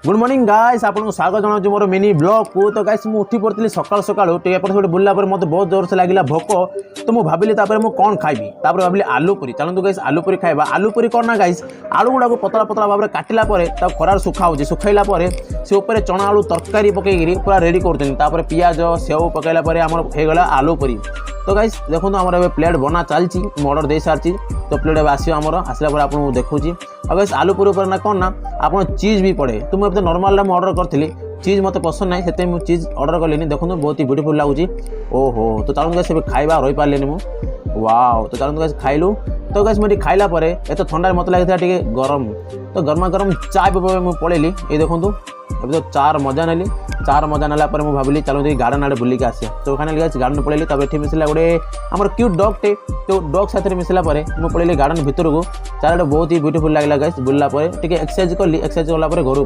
Good morning guys आपको स्वागत जनाऊँ मोर mini blog को। तो गाइस मुझे उठी पड़ी सकाल सकाल एपटे बुलला मत बहुत जोर से लगे भोक। तो मुझे भाविली मुझे कौन खाइबी भाविली आलू पूरी। चलते गाइस आलू पूरी खाइबा। आलू पूरी कौन ना गाइस आलू गुड़ा पतला पतला भाव में काटिला खरार सुखाऊँ सुखाइला से उपर चना आलू तरकारी पकईकि पूरा रेडी कर पियाज सेव पकईला आम होगला आलू पूरी। तो गाइस देखो आम प्लेट बना चलती ऑर्डर दे सारी। तो प्लेट आसो आसला आपको देखुची। और गाइस आलू पूरी पर ना कौन ना आप चीज भी पड़े। तो मुझे नॉर्मल ऑर्डर करी चीज मत पसंद ना से चीज ऑर्डर कली। देखो बहुत ही ब्यूटीफुल लगुच। ओहो तो चलते गाइस खाइबा रही पारे मु वाओ। तो चलते गाइस खाइलु। तो गाइस मुझे खाइला एत ठंडा मत लगी गरम। तो गर्मा गरम चाय मुझे पलैली ये देखूँ अभी तो चार मजा नेली। चार मजा नाला मुझे भाविली चलो गार्डन आड़े बुलिक आसिया। तो गार्डन पलैली ये मिसला गोटे आम क्यूट डॉगटे। तो डॉग साथ मिसला मुझे पलैली गार्डन भितर को। चार बहुत ही ब्यूटीफुल लगे गाइस बुलला एक्सरसाइज कली। एक्सरसाइज कला घर